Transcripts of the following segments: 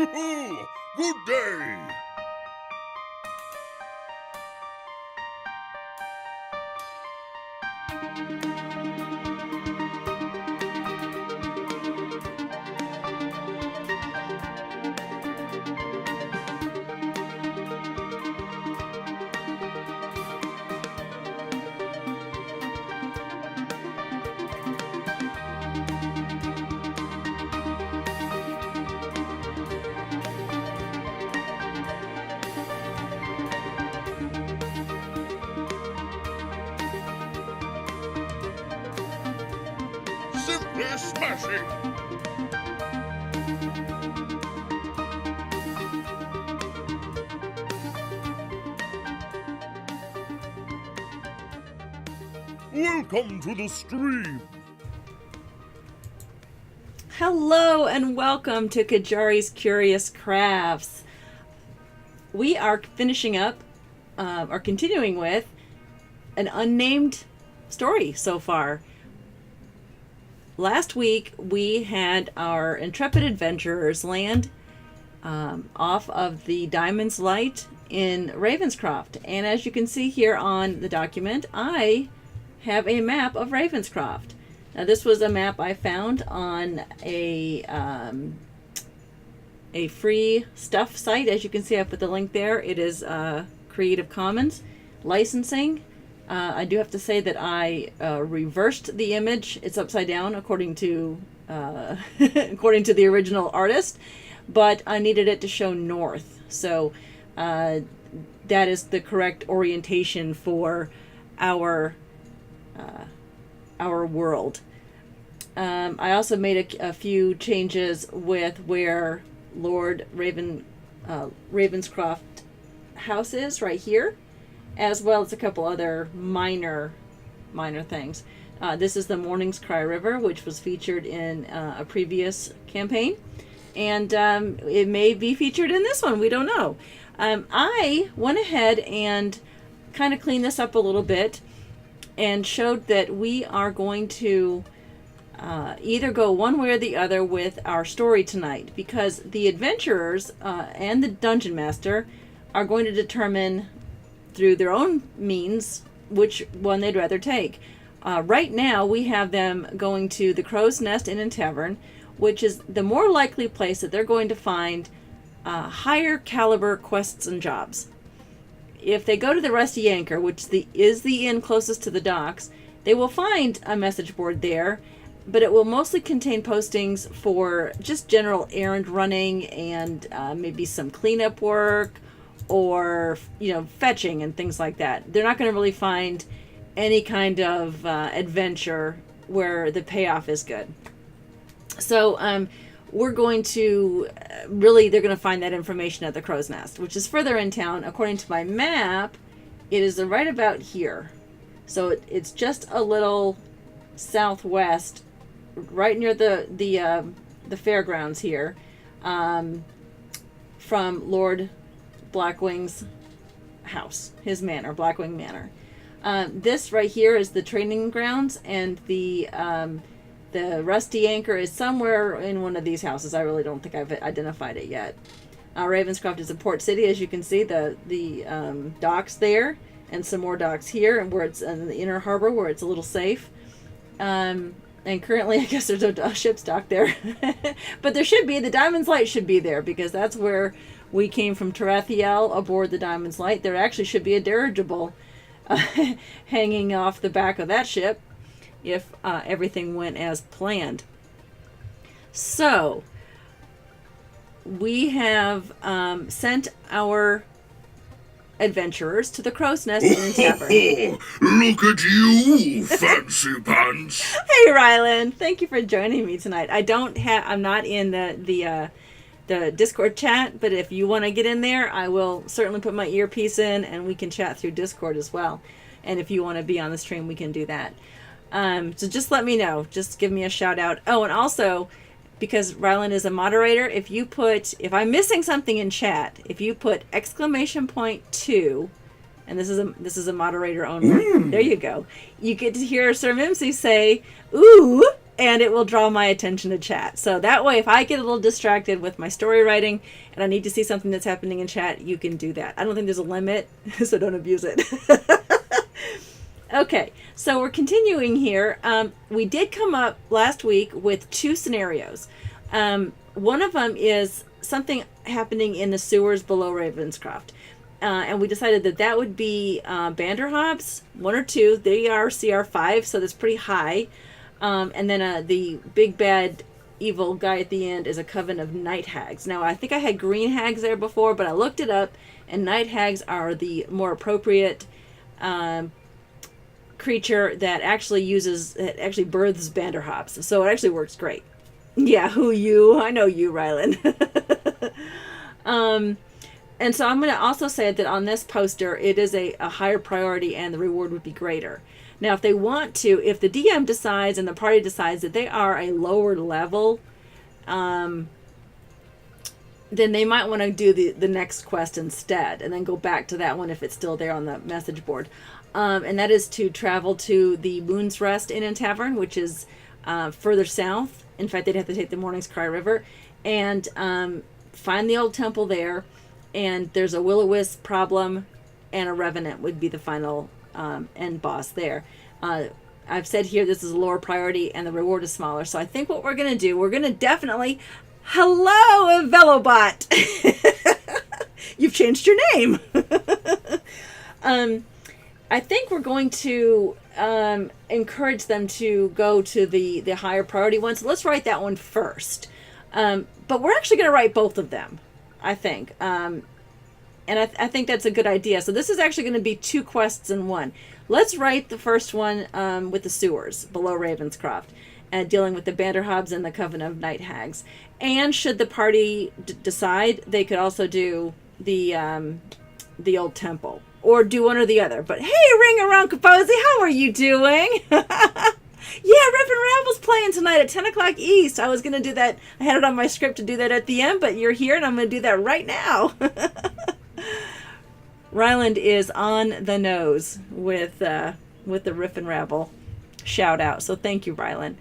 Good day. Simply smashing. Welcome to the stream. Hello and welcome to Qyjari's Curious Crafts. We are finishing up, or continuing with, an unnamed story so far. Last week we had our intrepid adventurers land off of the Diamond's Light in Ravenscroft, and as you can see here on the document, I have a map of Ravenscroft. Now this was a map I found on a free stuff site. As you can see, I put the link there. It is Creative Commons licensing. I do have to say that I reversed the image. It's upside down according to according to the original artist, but I needed it to show north. So that is the correct orientation for our world. I also made a few changes with where Lord Ravenscroft house is right here, as well as a couple other minor things. This is the Morning's Cry River, which was featured in a previous campaign, and it may be featured in this one. We don't know. I went ahead and kind of cleaned this up a little bit and showed that we are going to either go one way or the other with our story tonight, because the adventurers and the dungeon master are going to determine through their own means which one they'd rather take. Right now we have them going to the Crow's Nest Inn and Tavern, which is the more likely place that they're going to find higher caliber quests and jobs. If they go to the Rusty Anchor, which is the inn closest to the docks, they will find a message board there, but it will mostly contain postings for just general errand running and maybe some cleanup work, or fetching and things like that. They're not going to really find any kind of adventure where the payoff is good. So we're going to they're going to find that information at the Crow's Nest, which is further in town. According to my map, it is right about here. So it's just a little southwest, right near the fairgrounds here, from Lord Blackwing's house, his manor, Blackwing Manor. This right here is the training grounds, and the Rusty Anchor is somewhere in one of these houses. I really don't think I've identified it yet. Ravenscroft is a port city, as you can see. The docks there, and some more docks here, and where it's in the inner harbor where it's a little safe. And currently, I guess there's a ship's dock there, but there should be. The Diamond's Light should be there, because that's where we came from Tarathiel aboard the Diamond's Light. There actually should be a dirigible hanging off the back of that ship if everything went as planned. So we have sent our adventurers to the Crow's Nest Inn and Tavern. Look at you, fancy pants. Hey, Rylan, thank you for joining me tonight. I'm not in the Discord chat, but if you want to get in there, I will certainly put my earpiece in and we can chat through Discord as well. And if you want to be on the stream, we can do that. So just let me know. Just give me a shout out. Oh, and also, because Rylan is a moderator, if I'm missing something in chat, if you put !2, and this is a moderator only. There you go. You get to hear Sir Mimsy say, "Ooh, and it will draw my attention to chat. So that way, if I get a little distracted with my story writing and I need to see something that's happening in chat, you can do that. I don't think there's a limit, so don't abuse it. Okay, so we're continuing here. We did come up last week with 2 scenarios. One of them is something happening in the sewers below Ravenscroft. And we decided that that would be Banderhobs, 1 or 2. They are CR5, so that's pretty high. And then the big bad evil guy at the end is a coven of night hags. Now, I think I had green hags there before, but I looked it up, and night hags are the more appropriate creature that actually births Banderhobs. So it actually works great. Yeah, who you? I know you, Rylan. And so I'm going to also say that on this poster, it is a higher priority and the reward would be greater. Now, if they want to, if the DM decides and the party decides that they are a lower level, then they might want to do the next quest instead and then go back to that one if it's still there on the message board. And that is to travel to the Moon's Rest Inn and Tavern, which is further south. In fact, they'd have to take the Morning's Cry River and find the old temple there. And there's a will-o-wisp problem, and a revenant would be the final end boss there. I've said here this is a lower priority, and the reward is smaller. So I think what we're going to do, we're going to definitely... Hello, Velobot! You've changed your name! I think we're going to encourage them to go to the higher priority one. So let's write that one first. But we're actually going to write both of them, I think. And I think that's a good idea. So this is actually going to be 2 quests in one. Let's write the first one with the sewers below Ravenscroft, dealing with the Banderhobs and the Coven of Night Hags. And should the party decide, they could also do the old temple. Or do one or the other. But hey, Ring Around Kaposi, how are you doing? Yeah, Riff and Ravel's playing tonight at 10 o'clock East. I was going to do that. I had it on my script to do that at the end, but you're here and I'm going to do that right now. Ryland is on the nose with the Riff and Ravel shout out. So thank you, Ryland.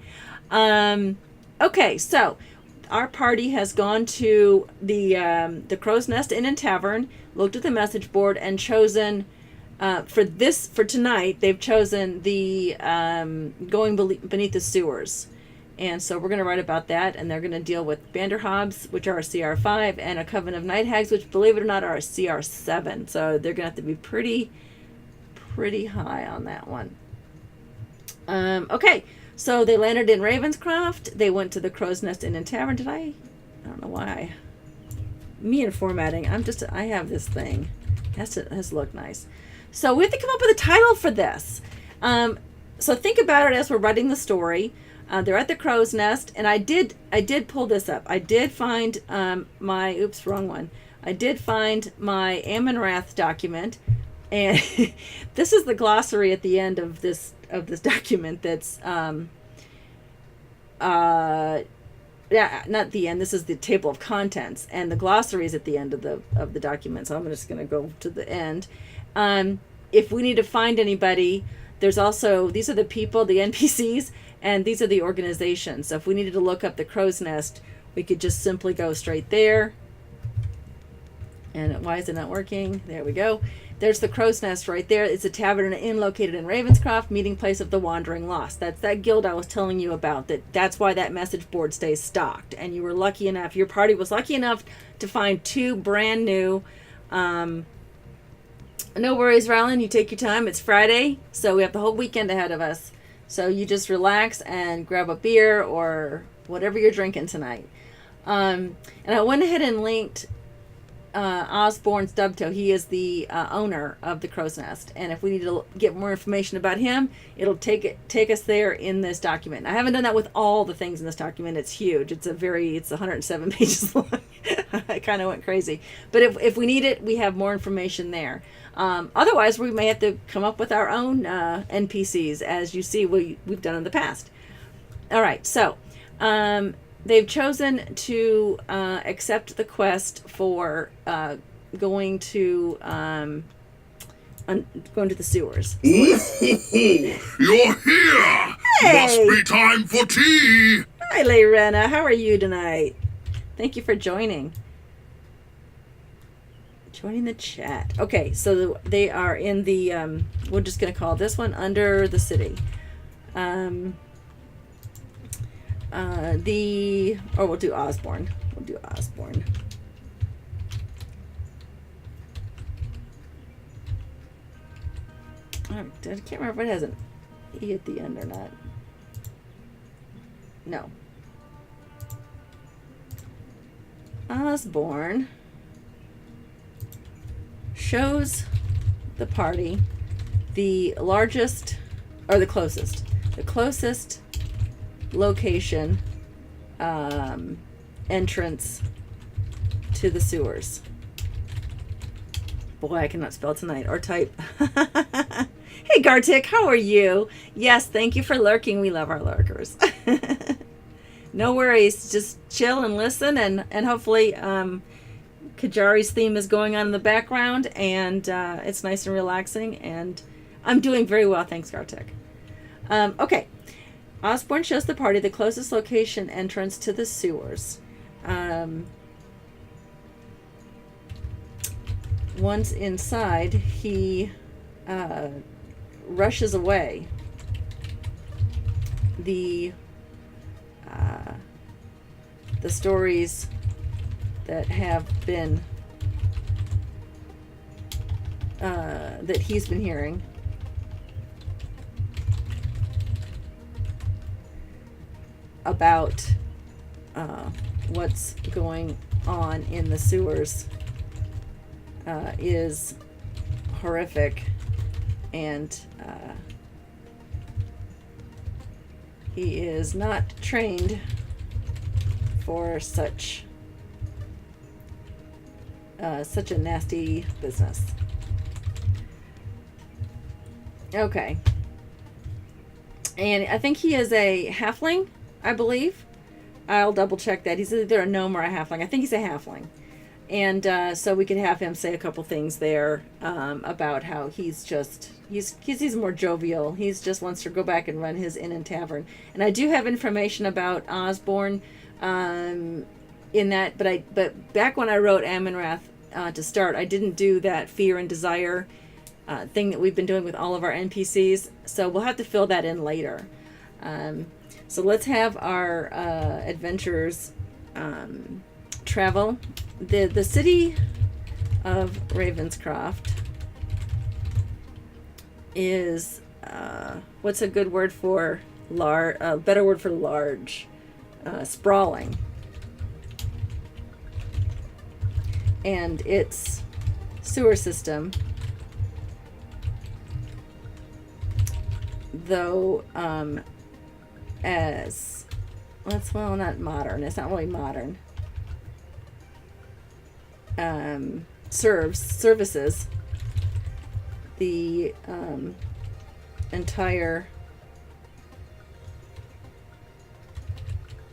Okay, so our party has gone to the Crow's Nest Inn and Tavern, looked at the message board, and chosen for tonight. They've chosen the going beneath the sewers, and so we're going to write about that. And they're going to deal with Banderhobs, which are a CR5, and a Coven of Night Hags, which, believe it or not, are a CR7. So they're going to have to be pretty high on that one. Okay. So they landed in Ravenscroft. They went to the Crow's Nest Inn and Tavern. I don't know why. Me and formatting. I have this thing. It has to look nice. So we have to come up with a title for this. So think about it as we're writing the story. They're at the Crow's Nest, and I did pull this up. I did find wrong one. I did find my Amon-Rath document, and this is the glossary at the end of this document. That's not the end. This is the table of contents, and the glossary is at the end of the document. So I'm just going to go to the end. If we need to find anybody, there's also, these are the people, the NPCs, and these are the organizations. So if we needed to look up the Crow's Nest, we could just simply go straight there. And why is it not working? There we go. There's the Crow's Nest right there. It's a tavern and an inn located in Ravenscroft, meeting place of the Wandering Lost. That's that guild I was telling you about. That's why that message board stays stocked. And you were lucky enough, your party was lucky enough to find 2 brand new. No worries, Rylan. You take your time. It's Friday, so we have the whole weekend ahead of us. So you just relax and grab a beer or whatever you're drinking tonight. And I went ahead and linked Osborne Stubtoe. He is the owner of the Crow's Nest, and if we need to get more information about him, it'll take us there in this document. I haven't done that with all the things in this document. It's huge. It's 107 pages long. I kind of went crazy, but if we need it, we have more information there. Otherwise, we may have to come up with our own NPCs, as you see we've done in the past. All right, so they've chosen to accept the quest for going to the sewers. You're here! Must Hey! be time for tea! Hi, Leyrena. How are you tonight? Thank you for joining. Joining the chat. Okay, so they are in the, we're just going to call this one Under the City. We'll do Osborne. We'll do Osborne. I can't remember if it has an E at the end or not. No. Osborne shows the party the largest, or the closest location, entrance to the sewers. Boy, I cannot spell tonight or type. Hey, Gartic, how are you? Yes, thank you for lurking. We love our lurkers. No worries. Just chill and listen, and hopefully Qyjari's theme is going on in the background, and it's nice and relaxing, and I'm doing very well. Thanks, Gartic. Okay. Osborne shows the party the closest location entrance to the sewers. Once inside, he rushes away. The stories that have been that he's been hearing about what's going on in the sewers is horrific, and he is not trained for such a nasty business. Okay. And I think he is a halfling, I believe. I'll double check that. He's either a gnome or a halfling. I think he's a halfling. And so we could have him say a couple things there about how he's more jovial. He's just wants to go back and run his inn and tavern. And I do have information about Osborne in that, but back when I wrote Ammonrath to start, I didn't do that fear and desire thing that we've been doing with all of our NPCs. So we'll have to fill that in later. So let's have our adventurers travel. The city of Ravenscroft is what's a good word for better word for large, sprawling, and its sewer system, though not modern, it's not really modern, services the entire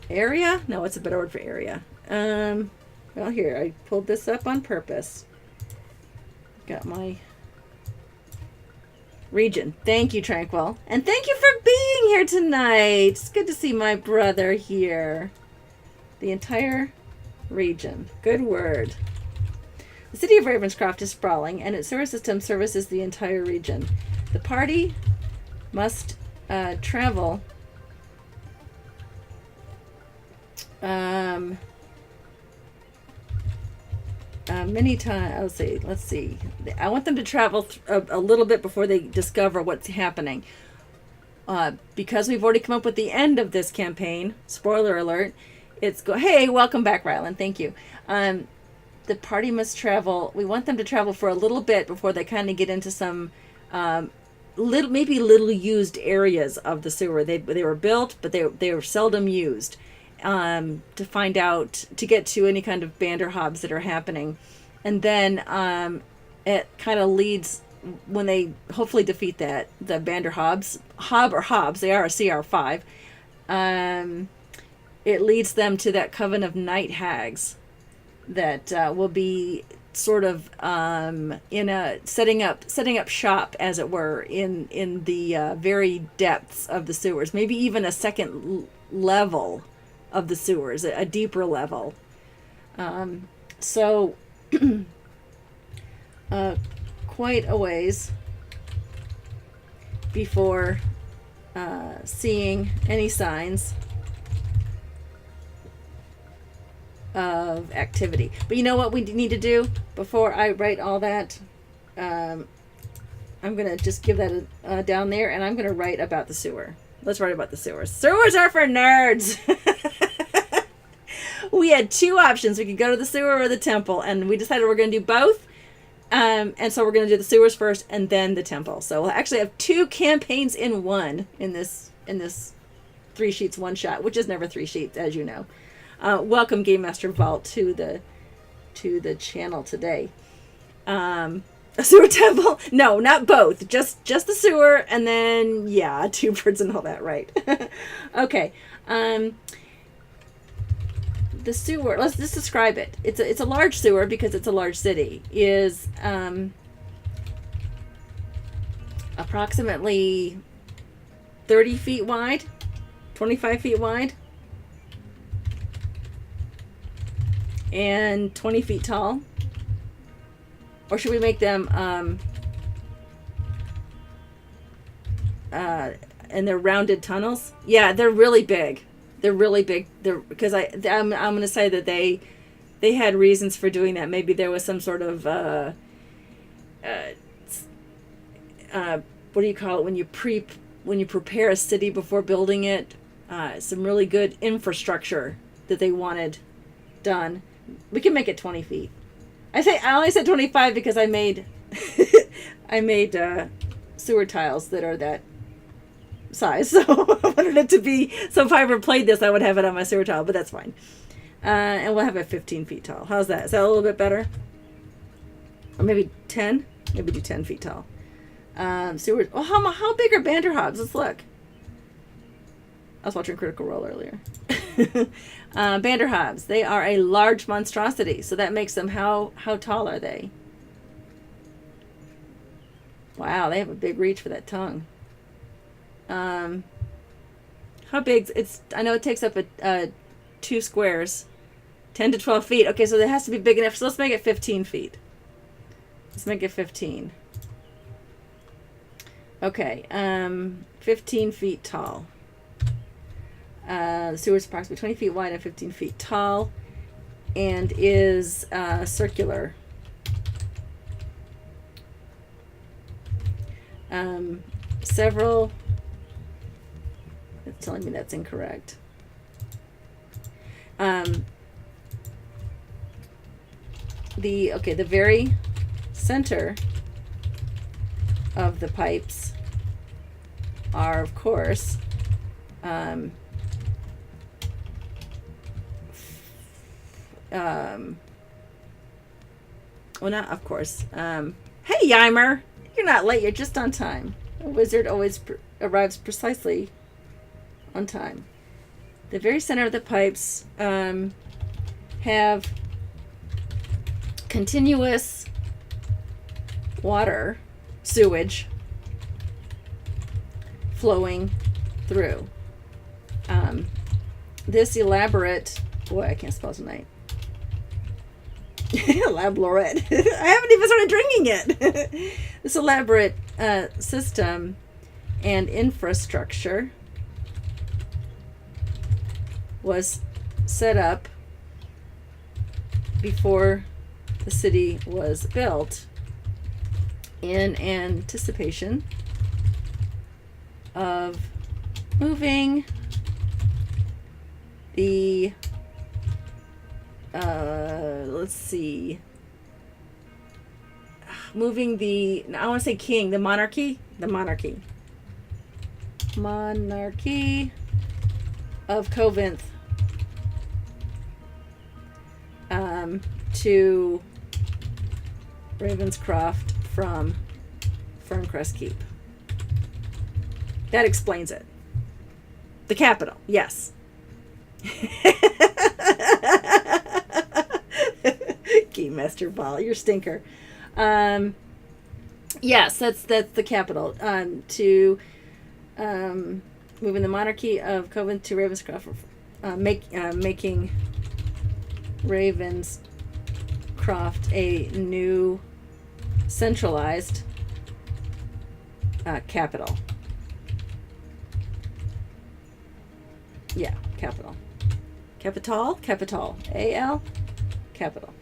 area. No, what's a better word for area? Well, here, I pulled this up on purpose. Got my region. Thank you, Tranquil. And thank you for being here tonight. It's good to see my brother here. The entire region. Good word. The city of Ravenscroft is sprawling, and its sewer system services the entire region. The party must travel many times. Let's see. I want them to travel a little bit before they discover what's happening. Because we've already come up with the end of this campaign. Spoiler alert. Hey, welcome back, Rylan. Thank you. The party must travel. We want them to travel for a little bit before they kind of get into some little used areas of the sewer. They were built, but they were seldom used. To find out, to get to any kind of Banderhobs that are happening. And then it kind of leads, when they hopefully defeat the Banderhobs, Hobbs, they are a CR5, it leads them to that coven of night hags that will be sort of in a setting up shop, as it were, in the very depths of the sewers, maybe even a second level of the sewers, a deeper level. So quite a ways before seeing any signs of activity. But you know what we need to do before I write all that? I'm going to just give that down there, and I'm going to write about the sewer. Let's write about the sewers. Sewers are for nerds! We had two options. We could go to the sewer or the temple, and we decided we're going to do both. And so we're going to do the sewers first and then the temple. So we'll actually have two campaigns in one in this 3 sheets, 1 shot, which is never 3 sheets, as you know. Welcome, Game Master Vault, to the channel today. A sewer temple? No, not both. Just the sewer, and then 2 birds and all that, right? Okay. The sewer. Let's just describe it. It's a large sewer because it's a large city. Is approximately 30 feet wide, 25 feet wide, and 20 feet tall. Or should we make them and they're rounded tunnels? Yeah, they're really big. They're really big. Because I'm going to say that they had reasons for doing that. Maybe there was some sort of what do you call it when you prepare a city before building it? Some really good infrastructure that they wanted done. We can make it 20 feet. I only said 25 because I made sewer tiles that are that size. So I wanted it to be, so if I ever played this, I would have it on my sewer tile, but that's fine. And we'll have it 15 feet tall. How's that? Is that a little bit better? Or maybe 10? Maybe do 10 feet tall. Sewers. Oh, how big are Banderhobs? Let's look. I was watching Critical Role earlier. Banderhobs. They are a large monstrosity. So that makes them, how tall are they? Wow, they have a big reach for that tongue. How big? I know it takes up 2 squares. 10 to 12 feet. Okay, so it has to be big enough. So let's make it 15 feet. Let's make it 15. Okay, 15 feet tall. The sewer is approximately 20 feet wide and 15 feet tall, and is circular. Several. It's telling me that's incorrect. The very center of the pipes are, of course, well, not of course. Hey, Yimer, you're not late. You're just on time. A wizard always arrives precisely on time. The very center of the pipes have continuous water, sewage, flowing through. This elaborate, boy, I can't spell tonight. Elaborate. I haven't even started drinking it. This elaborate system and infrastructure was set up before the city was built in anticipation of moving the I want to say king, the monarchy of Covent to Ravenscroft from Ferncrest Keep. That explains it. The capital, yes. monarchy, Master Ball. You're stinker. Yes, that's the capital. Moving the monarchy of Coven to Ravenscroft, making Ravenscroft a new centralized capital. Yeah, capital. Capital. A-L? Capital.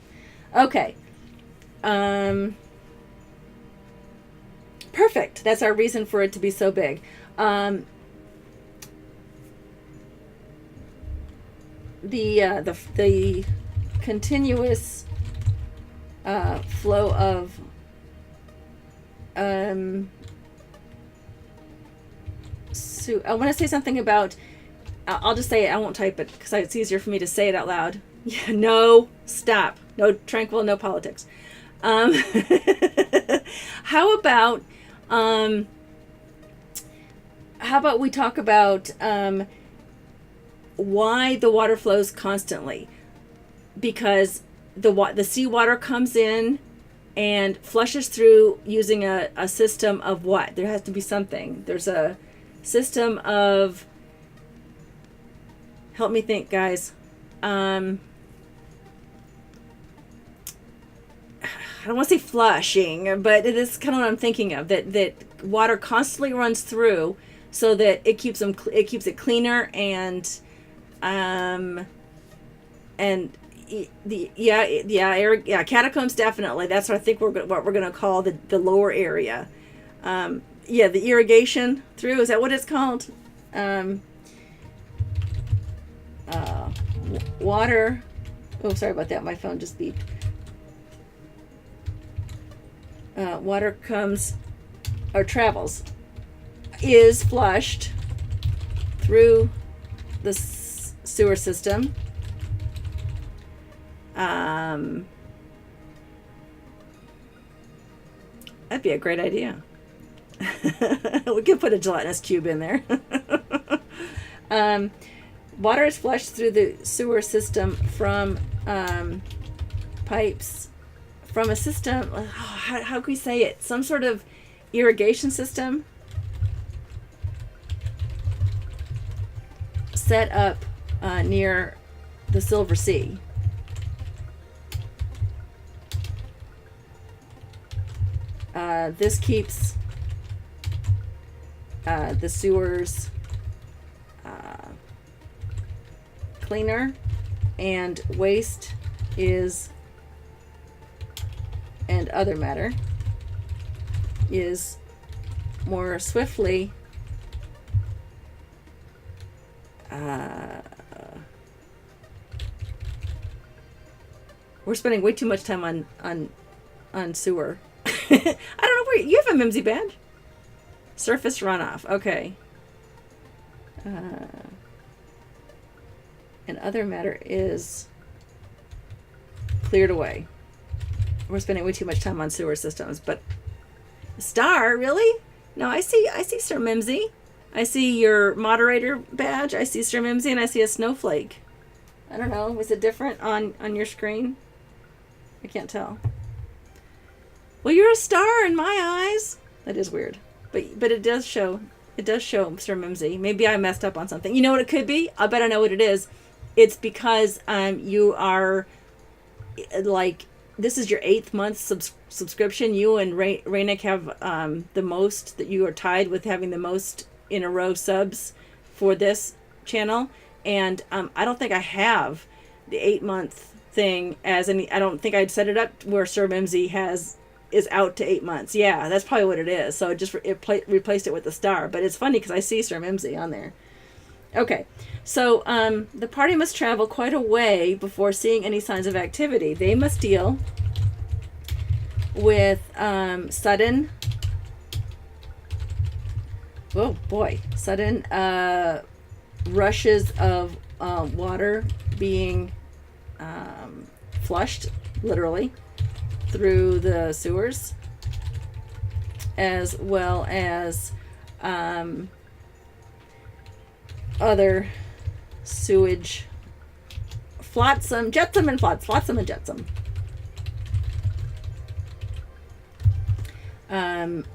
Okay. Perfect. That's our reason for it to be so big. The continuous flow of I want to say something about. I'll just say it. I won't type it because it's easier for me to say it out loud. Yeah, no, stop. No tranquil, no politics. How about we talk about why the water flows constantly? Because the seawater comes in and flushes through using a system of what? There has to be something. There's a system of, help me think, guys. I don't want to say flushing, but it is kind of what I'm thinking of. That water constantly runs through, so that it keeps it cleaner and catacombs, definitely. That's what I think what we're gonna call the lower area. The irrigation through, is that what it's called? Water. Oh, sorry about that. My phone just beeped. Water comes or travels, is flushed through the sewer system. That'd be a great idea. We could put a gelatinous cube in there. Water is flushed through the sewer system from pipes, from a system, how can we say it? Some sort of irrigation system set up near the Silver Sea. This keeps the sewers cleaner, and waste and other matter is more swiftly we're spending way too much time on sewer. I don't know where you have a Mimsy badge. Surface runoff. Okay. And other matter is cleared away. We're spending way too much time on sewer systems, but star, really? No, I see Sir Mimsy. I see your moderator badge. I see Sir Mimsy, and I see a snowflake. I don't know. Was it different on your screen? I can't tell. Well, you're a star in my eyes. That is weird, but it does show. It does show Sir Mimsy. Maybe I messed up on something. You know what it could be? I bet I know what it is. It's because you are like, this is your 8th month subscription. You and Rainik have the most, that you are tied with having the most in a row subs for this channel. And I don't think I have the 8-month thing as any. I don't think I'd set it up where Sir Mimsy is out to 8 months. Yeah, that's probably what it is. So it replaced it with the star. But it's funny because I see Sir Mimsy on there. Okay, so the party must travel quite a way before seeing any signs of activity. They must deal with sudden rushes of water being flushed, literally, through the sewers, as well as other sewage, flotsam and jetsam.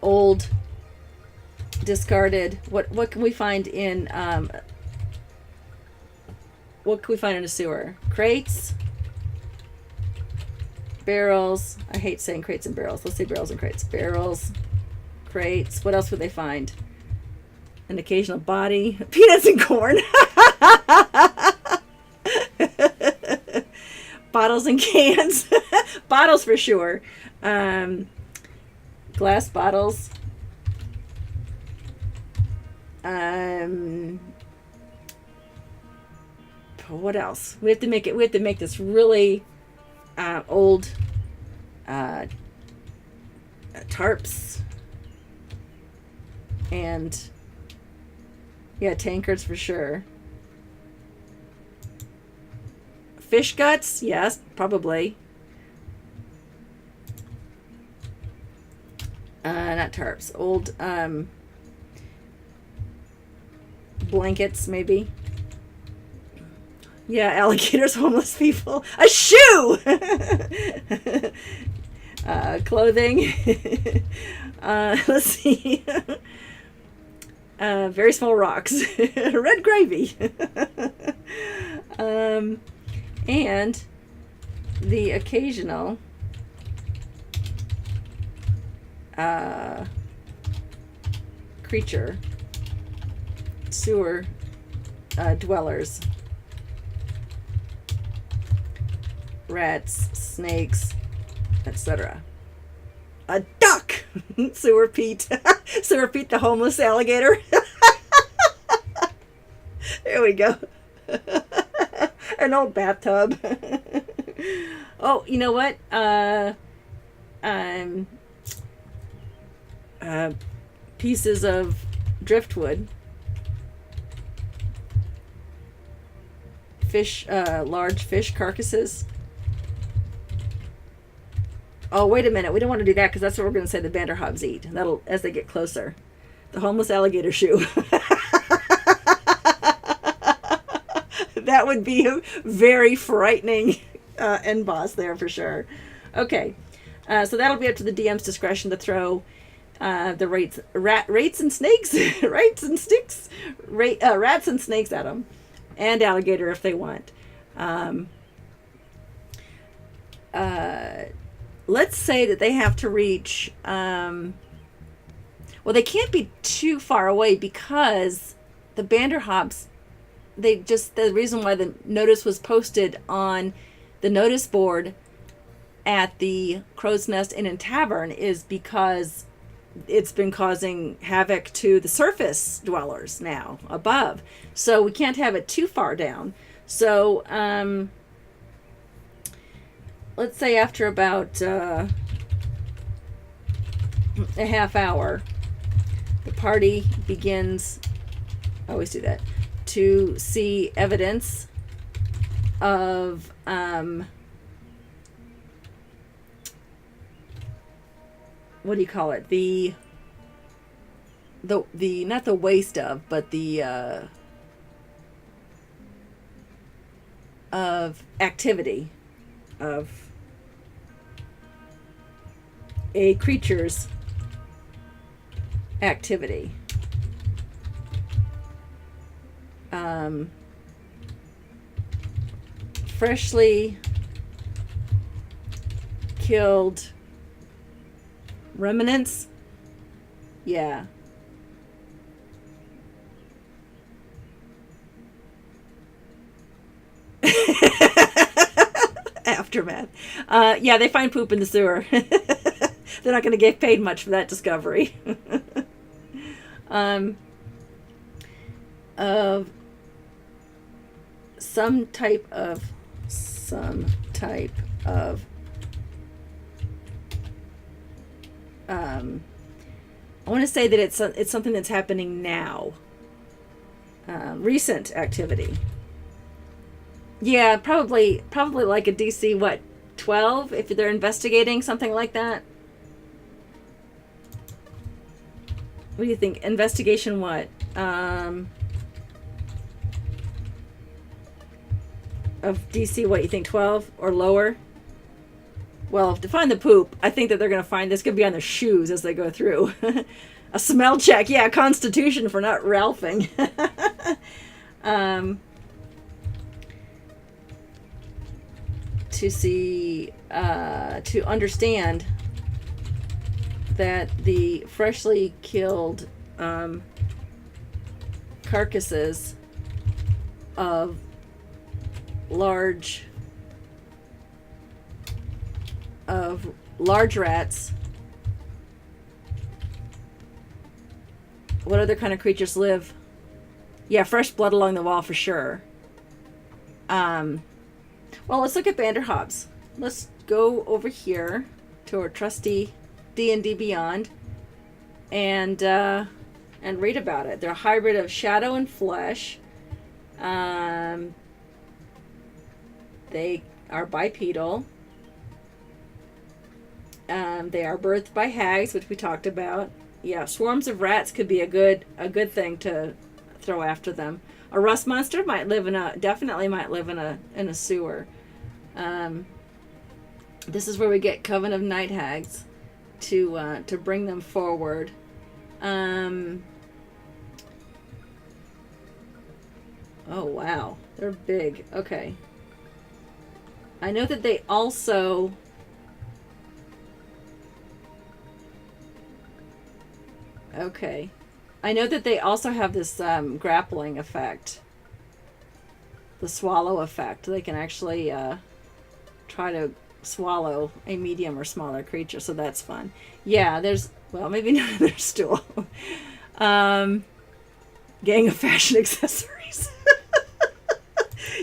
old discarded, what can we find in a sewer? Crates, barrels. I hate saying crates and barrels. Let's say barrels and crates. Barrels, crates. What else would they find? An occasional body. Peanuts and corn. Bottles and cans. Bottles for sure. Glass bottles. What else? We have to make this really old tarps and tankards for sure. Fish guts, yes, probably. Not tarps. Old blankets, maybe. Yeah, alligators, homeless people. A shoe! Clothing. Let's see. Very small rocks. Red gravy. And the occasional creature. Sewer dwellers. Rats, snakes, etc. A duck! Sewer Pete. Sewer Pete the homeless alligator. There we go. An old bathtub. Oh, you know what? Pieces of driftwood. Fish, large fish carcasses. Oh, wait a minute. We don't want to do that because that's what we're going to say the Vanderhobbs eat. That'll, as they get closer. The homeless alligator shoe. That would be a very frightening end boss there for sure. Okay. So that'll be up to the DM's discretion to throw the rates and snakes, rats and snakes at them. And alligator if they want. Let's say that they have to reach, well, they can't be too far away because the Vanderhobbs, the reason why the notice was posted on the notice board at the Crow's Nest Inn and Tavern is because it's been causing havoc to the surface dwellers now above. So we can't have it too far down. So, let's say after about a half hour, the party begins, I always do that, to see evidence of what do you call it? The not the waste of, but the of activity of a creature's activity. Freshly killed remnants. Yeah. Aftermath. Yeah, they find poop in the sewer. They're not going to get paid much for that discovery. Of some type of I want to say that it's something that's happening now. Recent activity. Yeah, probably like a DC, what, 12 if they're investigating something like that. What do you think? Investigation what? Of DC, what you think, 12 or lower? Well, to find the poop, I think that they're going to find this could be on their shoes as they go through. A smell check. Yeah, Constitution for not ralphing. To see, to understand that the freshly killed carcasses of large rats. What other kind of creatures live? Yeah, fresh blood along the wall for sure. Well, let's look at Vanderhops. Let's go over here to our trusty D&D Beyond and read about it. They're a hybrid of shadow and flesh. They are bipedal. They are birthed by hags, which we talked about. Yeah, swarms of rats could be a good thing to throw after them. A rust monster definitely might live in a sewer. This is where we get Coven of Night Hags to bring them forward. Oh wow, they're big. Okay. I know that they also Okay. I know that they also have this grappling effect. The swallow effect. They can actually try to swallow a medium or smaller creature, so that's fun. Yeah, well, maybe none of their stool. Gang of fashion accessories.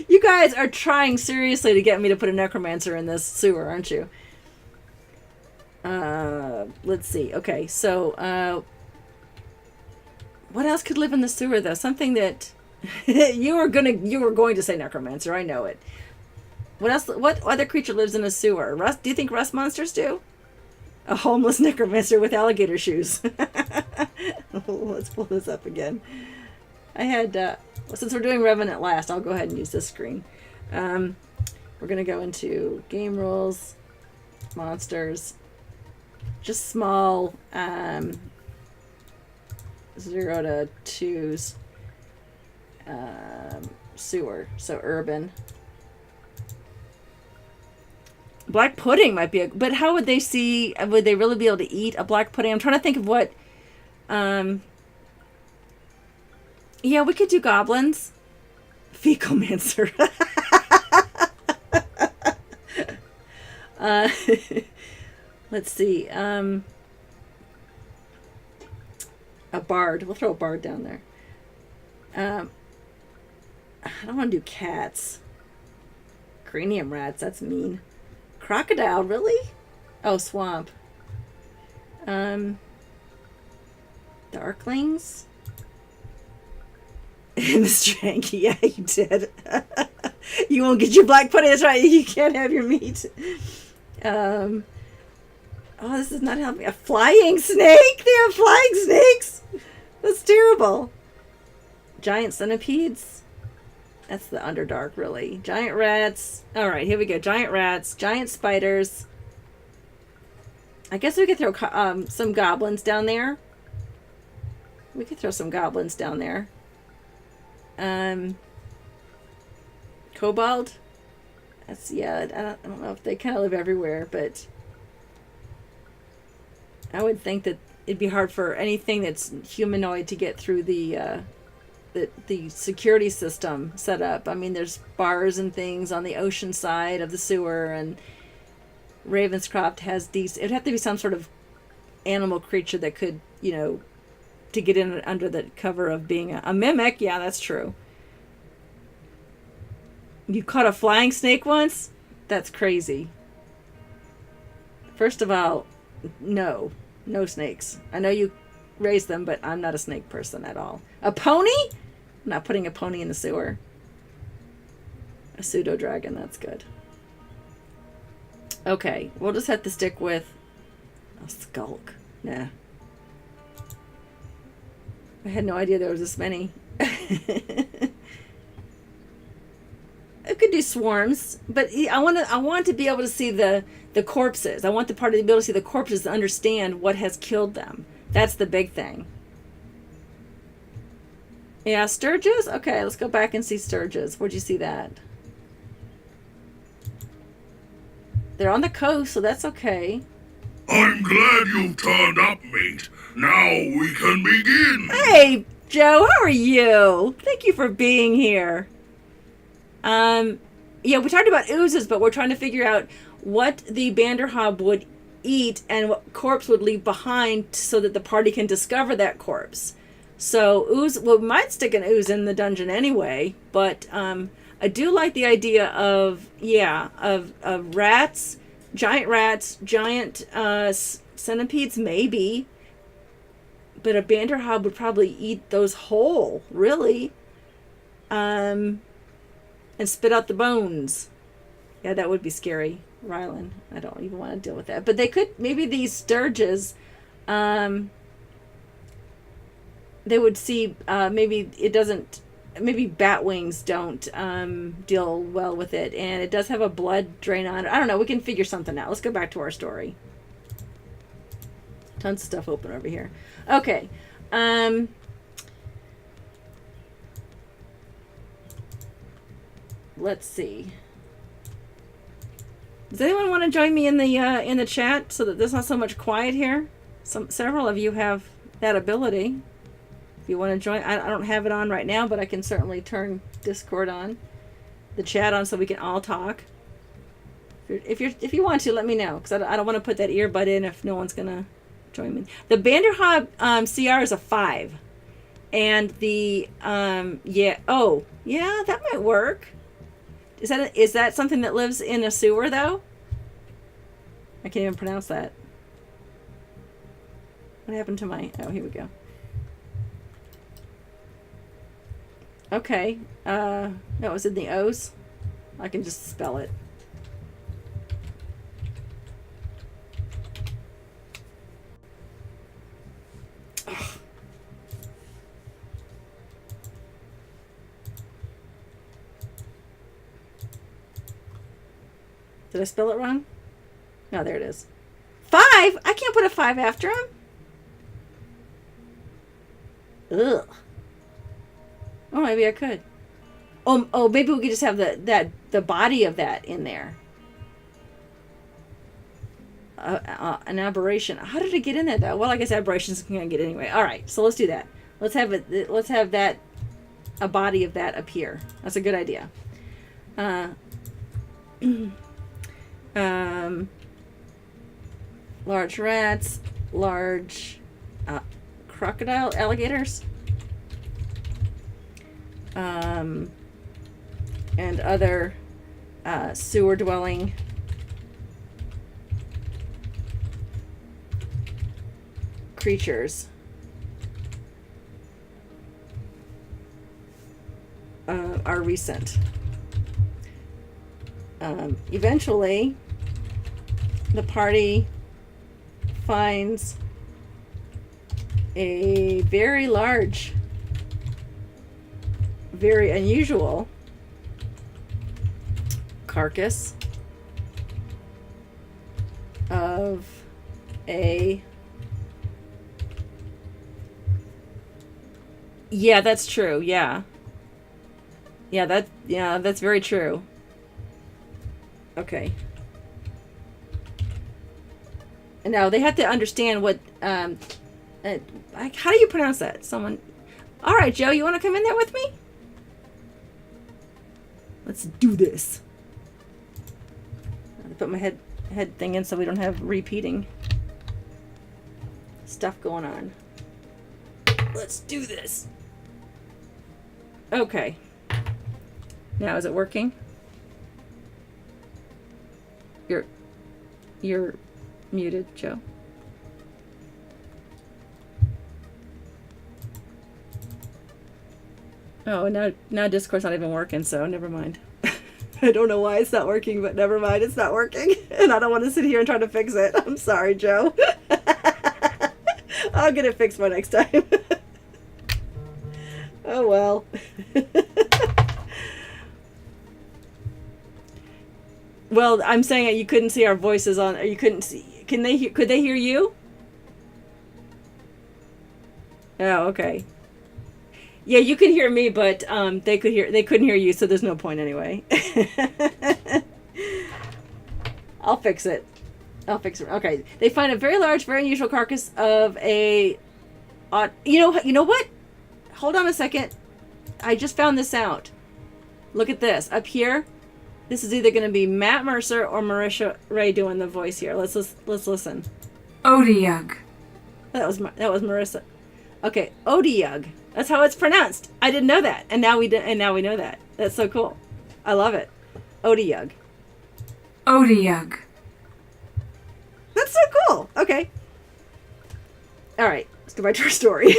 You guys are trying seriously to get me to put a necromancer in this sewer, aren't you? Let's see. Okay, so what else could live in the sewer, though? Something that you were going to say necromancer. I know it. What else? What other creature lives in a sewer? Rust? Do you think rust monsters do? A homeless necromancer with alligator shoes. Let's pull this up again. I had since we're doing Revenant last, I'll go ahead and use this screen. We're gonna go into game rules, monsters, just small. 0 to 2s, sewer, so urban. Black pudding might be but how would they would they really be able to eat a black pudding? I'm trying to think of what, yeah, we could do goblins. Fecalmancer. Let's see, a bard. We'll throw a bard down there. I don't want to do cats. Cranium rats. That's mean. Crocodile. Really? Oh, swamp. Darklings. Mr. Hanky. Yeah, you did. You won't get your black pudding. That's right. You can't have your meat. Oh, this is not helping. A flying snake? They have flying snakes? That's terrible. Giant centipedes? That's the Underdark, really. Giant rats. All right, here we go. Giant rats. Giant spiders. I guess we could throw some goblins down there. We could throw some goblins down there. Kobold? That's, yeah, I don't know if they kind of live everywhere, but I would think that it'd be hard for anything that's humanoid to get through the security system set up. I mean, there's bars and things on the ocean side of the sewer, and Ravenscroft has these. It'd have to be some sort of animal creature that could, to get in under the cover of being a mimic. Yeah, that's true. You caught a flying snake once? That's crazy. First of all, no snakes. I know you raise them, but I'm not a snake person at all. A pony? I'm not putting a pony in the sewer. A pseudo dragon, that's good. Okay, we'll just have to stick with a skulk. Nah. I had no idea there was this many. I could do usually swarms, but I want to be able to see the corpses. I want the party to be able to see the corpses to understand what has killed them. That's the big thing. Yeah, sturges? Okay, let's go back and see sturges. Where'd you see that? They're on the coast, so that's okay. I'm glad you've turned up, mate. Now we can begin. Hey, Joe, how are you? Thank you for being here. Yeah, we talked about oozes, but we're trying to figure out what the Banderhob would eat and what corpse would leave behind so that the party can discover that corpse. So ooze, well, we might stick an ooze in the dungeon anyway, but I do like the idea of rats, giant centipedes, maybe. But a Banderhob would probably eat those whole, really. And spit out the bones. Yeah, that would be scary, Rylan. I don't even want to deal with that. But they could, maybe these sturges, they would see, maybe it doesn't, maybe bat wings don't deal well with it. And it does have a blood drain on it. I don't know, we can figure something out. Let's go back to our story. Tons of stuff open over here. Okay. Let's see. Does anyone want to join me in the chat so that there's not so much quiet here? Several of you have that ability. If you want to join, I don't have it on right now, but I can certainly turn Discord on, the chat on, so we can all talk. If you want to, let me know, because I don't want to put that earbud in if no one's gonna join me. The Banderhob CR is a 5, and the that might work. Is that something that lives in a sewer though? I can't even pronounce that. What happened to my? Oh, here we go. Okay. No, it was in the O's. I can just spell it. Ugh. Did I spell it wrong? No, there it is. 5? I can't put a 5 after him. Ugh. Oh, maybe I could. Oh, maybe we could just have the body of that in there. An aberration. How did it get in there though? Well, I guess aberrations can get anyway. All right, so let's do that. Let's have it. Let's have that. A body of that appear. That's a good idea. Large rats, large crocodile, alligators, and other sewer dwelling creatures are recent. Eventually, the party finds a very large, very unusual carcass of a... Yeah, that's true. Yeah, that's very true. Okay. And now they have to understand what how do you pronounce that? Someone. All right, Joe, you want to come in there with me? Let's do this. I put my head thing in so we don't have repeating stuff going on. Let's do this. Okay. Now, is it working? You're muted, Joe. Oh, now Discord's not even working, so never mind. I don't know why it's not working, but never mind, it's not working. And I don't want to sit here and try to fix it. I'm sorry, Joe. I'll get it fixed by next time. Oh, well. Well, I'm saying that you couldn't see our voices on, or you couldn't see. Can they hear? Could they hear you? Oh, okay. Yeah, you could hear me, but they could hear. They couldn't hear you, so there's no point anyway. I'll fix it. I'll fix it. Okay. They find a very large, very unusual carcass of a. You know what? Hold on a second. I just found this out. Look at this up here. This is either going to be Matt Mercer or Marisha Ray doing the voice here. Let's listen. Odiug. That was Marissa. Okay, Odiug. That's how it's pronounced. I didn't know that, and now we know that. That's so cool. I love it. Odiug. Odiug. That's so cool. Okay. All right, let's go back to our story.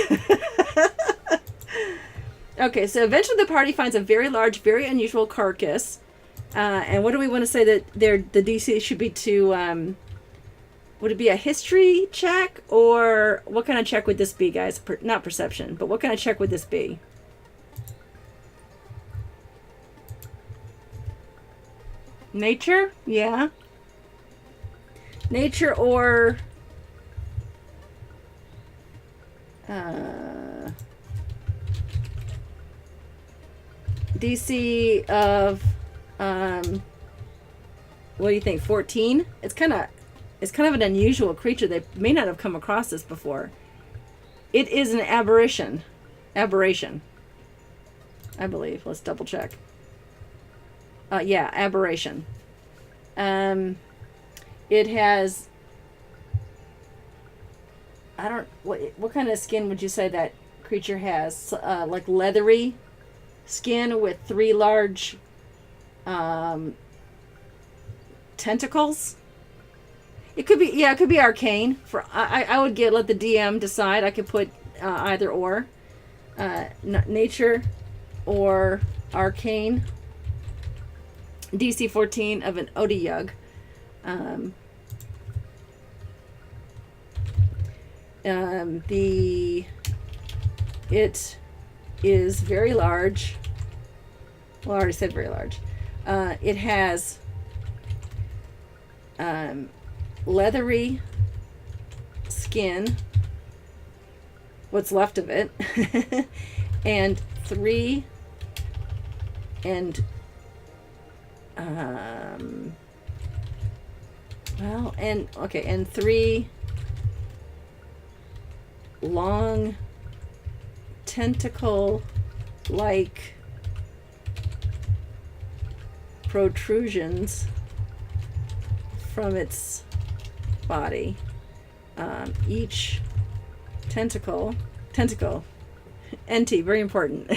Okay, so eventually the party finds a very large, very unusual carcass. And what do we want to say that the DC should be to, would it be a history check, or what kind of check would this be, guys? Not perception, but what kind of check would this be? Nature? Yeah. Nature or... DC of... what do you think? 14? It's kind of an unusual creature. They may not have come across this before. It is an aberration, I believe. Let's double check. Yeah, aberration. It has. What kind of skin would you say that creature has? Like leathery skin with 3 large tentacles. It could be arcane. I would let the DM decide. I could put either or, nature or arcane. DC 14 of an Odiug. It is very large. Well, I already said very large. It has leathery skin, what's left of it, and 3 long tentacle like protrusions from its body. Each tentacle, NT, very important.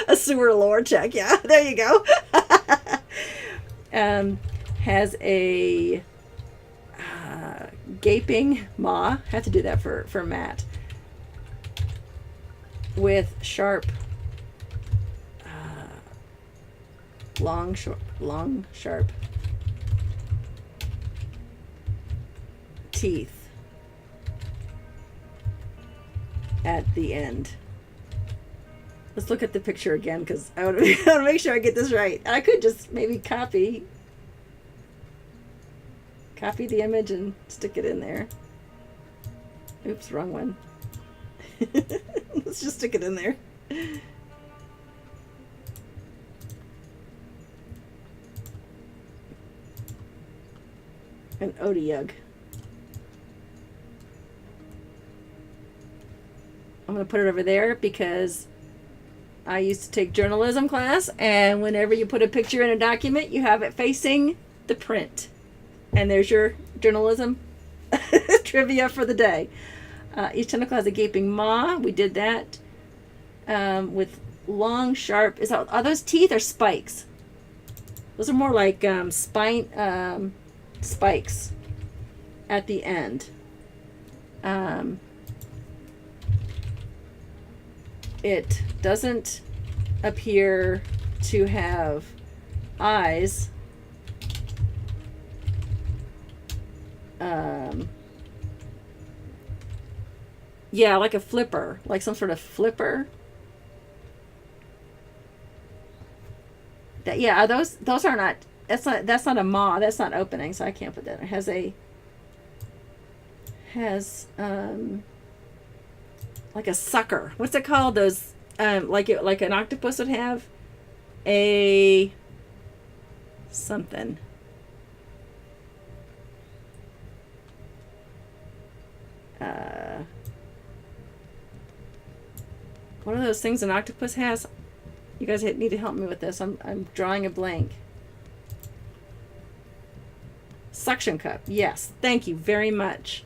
A sewer lore check, yeah, there you go. Has a gaping maw. Have to do that for Matt. With sharp, long, sharp teeth at the end. Let's look at the picture again, because I want to make sure I get this right. I could just maybe copy the image and stick it in there. Oops, wrong one. Let's just stick it in there. An Odiug. I'm going to put it over there because I used to take journalism class, and whenever you put a picture in a document, you have it facing the print. And there's your journalism trivia for the day. Each tentacle has a gaping maw. We did that. With long, sharp... Are those teeth or spikes? Those are more like spikes at the end. It doesn't appear to have eyes. Yeah, like a flipper, like some sort of flipper. That, yeah, are those are not, that's not a maw, that's not opening, so I can't put that. It has like a sucker. What's it called? Those like an octopus would have a something. One of those things an octopus has. You guys need to help me with this. I'm drawing a blank. Suction cup. Yes. Thank you very much.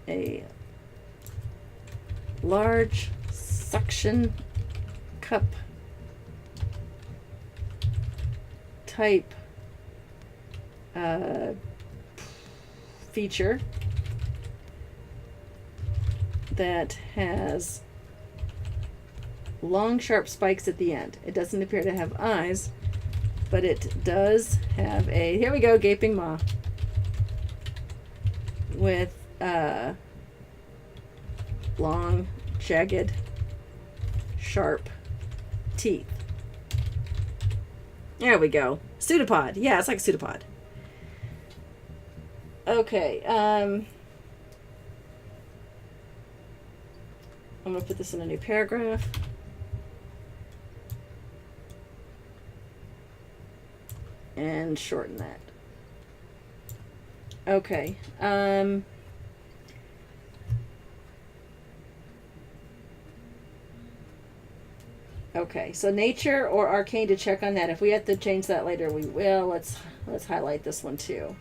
A large suction cup type feature that has long sharp spikes at the end. It doesn't appear to have eyes, but it does have a, here we go, gaping maw with long, jagged, sharp teeth. There we go. Pseudopod. Yeah, it's like a pseudopod. Okay. I'm going to put this in a new paragraph. And shorten that. Okay. Okay, so nature or arcane to check on that. If we have to change that later, we will. Let's highlight this one too.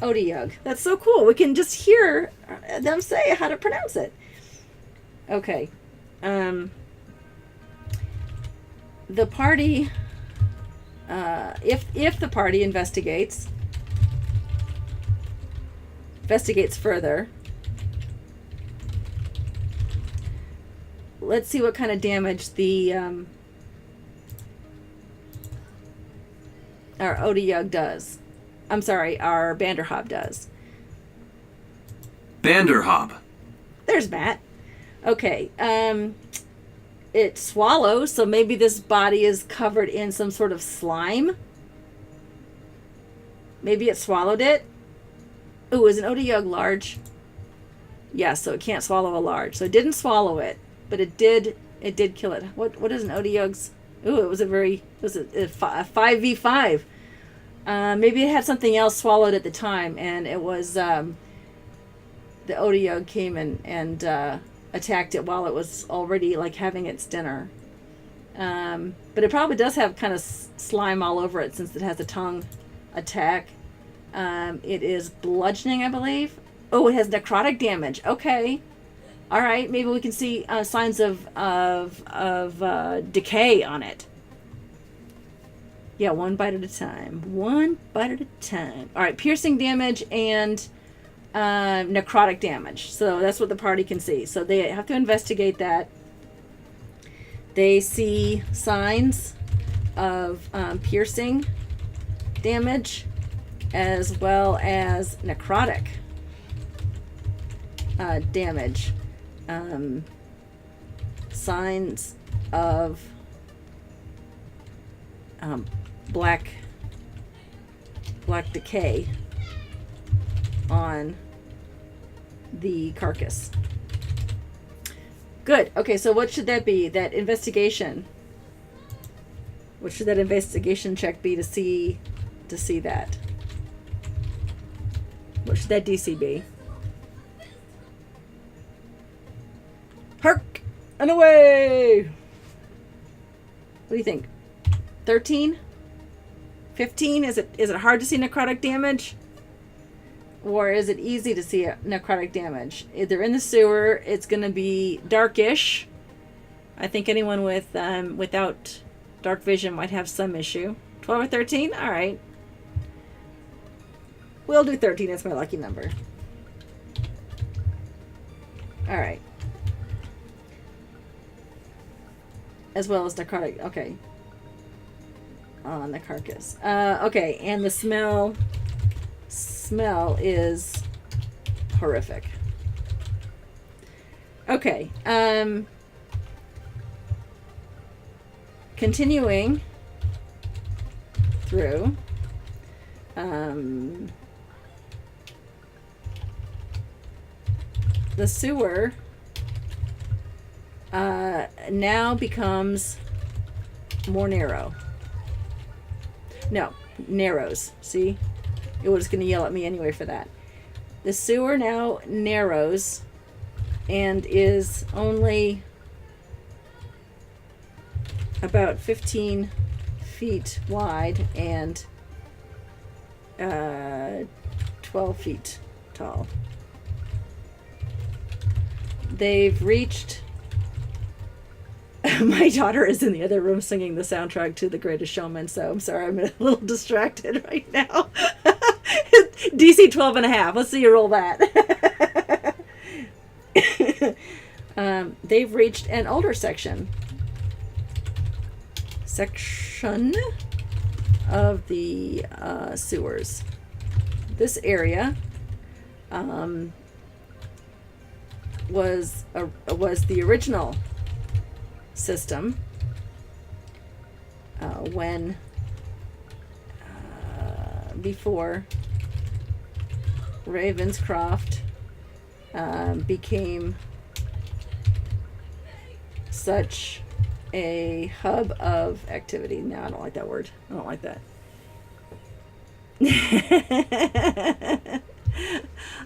Otyugh. That's so cool. We can just hear them say how to pronounce it. Okay. The party, if the party investigates further, let's see what kind of damage the our Otyugh does. I'm sorry, our Banderhob does. Banderhob. There's Matt. Okay. It swallows, so maybe this body is covered in some sort of slime. Maybe it swallowed it. Ooh, is an Otyugh large? Yeah, so it can't swallow a large. So it didn't swallow it, but it did kill it. What is an Otyugh's? Ooh, it was a 5v5. Maybe it had something else swallowed at the time, and it was the Otyugh came and attacked it while it was already like having its dinner. But it probably does have kind of slime all over it since it has a tongue attack. It is bludgeoning, I believe. Oh, it has necrotic damage. Okay. All right. Maybe we can see signs of decay on it. Yeah, one bite at a time. One bite at a time. All right, piercing damage and necrotic damage. So that's what the party can see. So they have to investigate that. They see signs of piercing damage as well as necrotic damage. Signs of black decay on the carcass. Good. Okay, so what should that be? That investigation. What should that investigation check be to see that? What should that DC be? Hark and away. What do you think? 13? 15? Is it hard to see necrotic damage? Or is it easy to see necrotic damage? If they're in the sewer, it's going to be darkish. I think anyone with without dark vision might have some issue. 12 or 13? All right. We'll do 13. That's my lucky number. All right. As well as necrotic. Okay. On the carcass. Okay, and the smell is horrific. Okay. continuing through, the sewer now becomes more narrow. No, narrows. See? It was going to yell at me anyway for that. The sewer now narrows and is only about 15 feet wide and 12 feet tall. They've reached... My daughter is in the other room singing the soundtrack to The Greatest Showman, so I'm sorry, I'm a little distracted right now. DC 12.5. Let's see you roll that. They've reached an older section of the sewers. This area was the original system when before Ravenscroft became such a hub of activity. No, I don't like that word. I don't like that.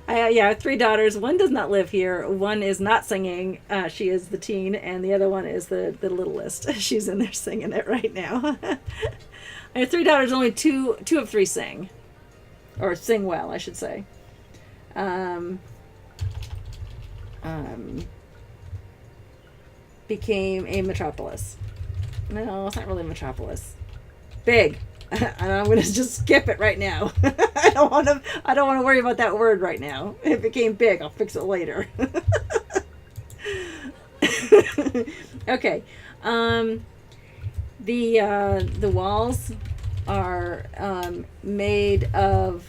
I have 3 daughters. One does not live here. One is not singing. She is the teen, and the other one is the littlest. She's in there singing it right now. I have 3 daughters. Only two of 3 sing, or sing well, I should say. Became a metropolis. No, it's not really a metropolis. Big. And I'm going to just skip it right now. I don't want to worry about that word right now. It became big. I'll fix it later. Okay. The walls are made of,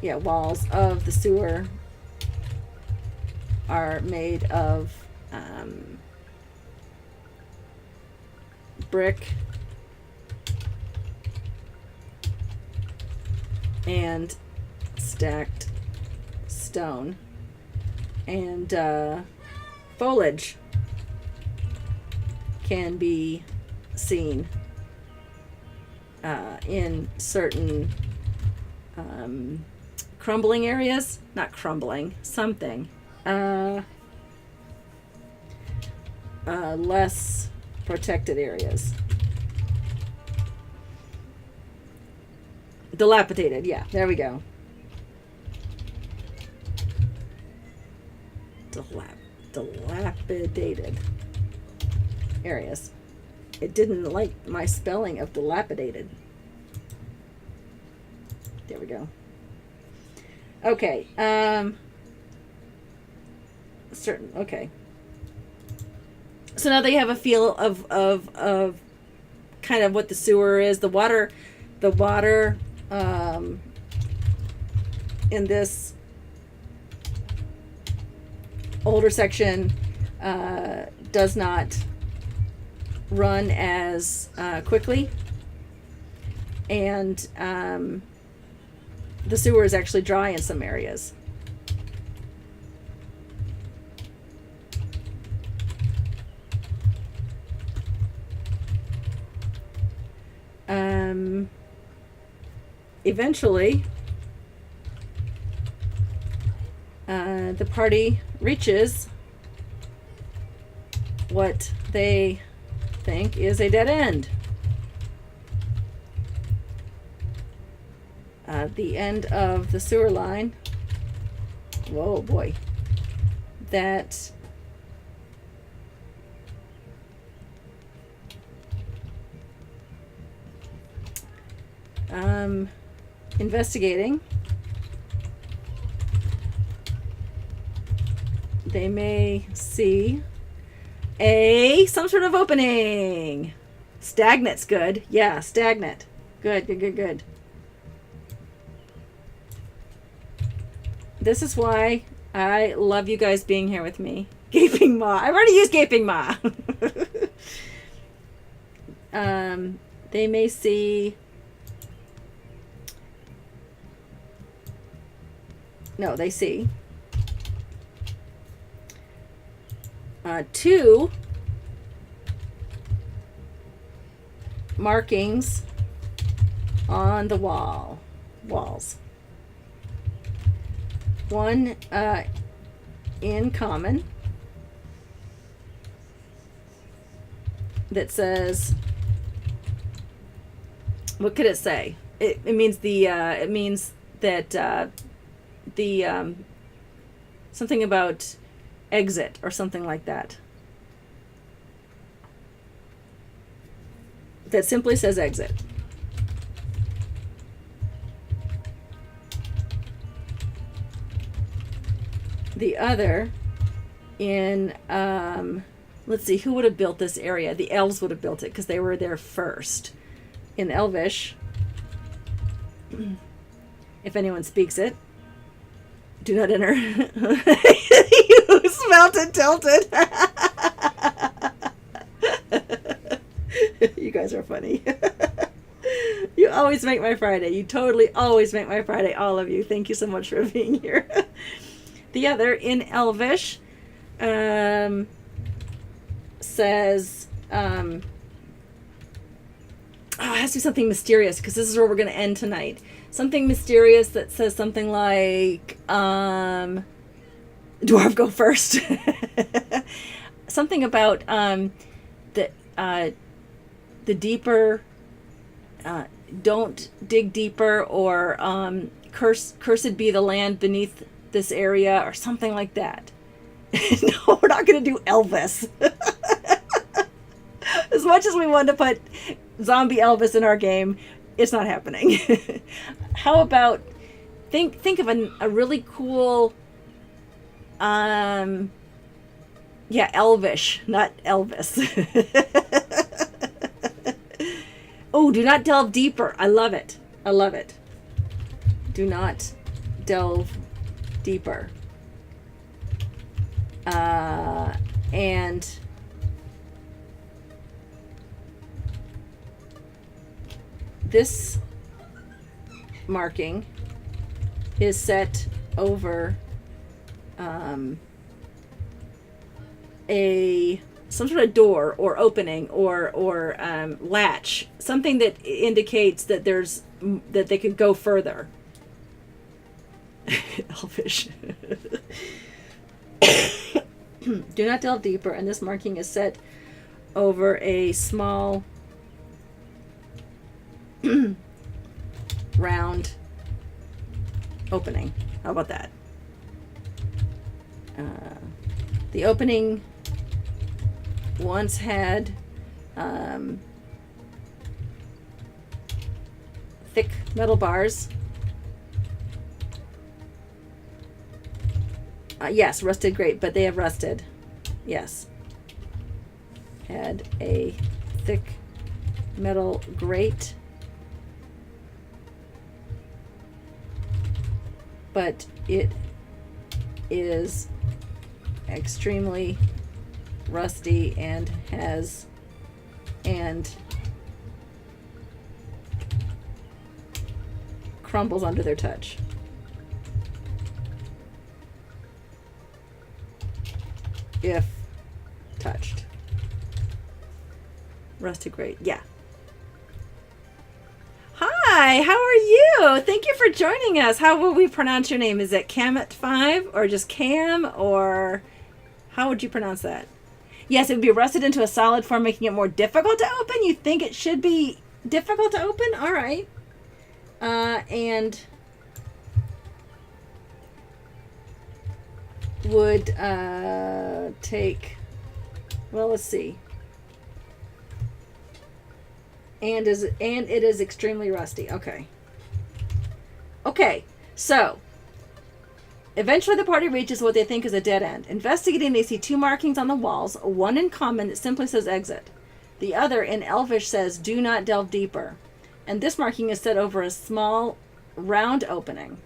walls of the sewer are made of brick and stacked stone, and foliage can be seen in certain crumbling areas. Not crumbling, something less protected areas. Dilapidated, yeah, there we go. Dilapidated areas. It didn't like my spelling of dilapidated. There we go. Okay, okay. So now they have a feel of kind of what the sewer is. The water in this older section does not run as quickly, and the sewer is actually dry in some areas. Eventually, the party reaches what they think is a dead end. The end of the sewer line. Whoa, boy. That investigating, they may see some sort of opening. Stagnant's good. Yeah, stagnant. Good. This is why I love you guys being here with me. Gaping Maw. I've already used Gaping Maw. they may see... No, they see 2 markings on the walls. One in common that says, what could it say? It means it means that the something about exit or something like that. That simply says exit. The other in, let's see, who would have built this area? The elves would have built it because they were there first. In Elvish, if anyone speaks it, do not enter. You smelt and tilted. You guys are funny. You always make my Friday. You totally always make my Friday, all of you. Thank you so much for being here. The other, in Elvish, says, it has to be something mysterious, because this is where we're going to end tonight. Something mysterious that says something like, dwarf, go first. Something about the deeper, don't dig deeper, or cursed be the land beneath this area, or something like that. No, we're not going to do Elvis. As much as we want to put zombie Elvis in our game, it's not happening. How about think of a really cool, Elvish, not Elvis. Oh, do not delve deeper. I love it. I love it. Do not delve deeper. And this marking is set over some sort of door or opening or latch, something that indicates that that they could go further. Elfish. Do not delve deeper, and this marking is set over a small round opening. How about that? The opening once had thick metal bars. Yes, rusted grate, but they have rusted. Yes. Had a thick metal grate. But it is extremely rusty and crumbles under their touch. If touched. Rusted grate, yeah. Hi, how are you? Thank you for joining us. How will we pronounce your name? Is it Camet5 or just Cam, or how would you pronounce that? Yes, it would be rusted into a solid form, making it more difficult to open. You think it should be difficult to open? All right. And would take, well, let's see. And it is extremely rusty. Okay. Okay, so eventually the party reaches what they think is a dead end. Investigating, they see 2 markings on the walls, one in common that simply says exit. The other in Elvish says do not delve deeper. And this marking is set over a small round opening.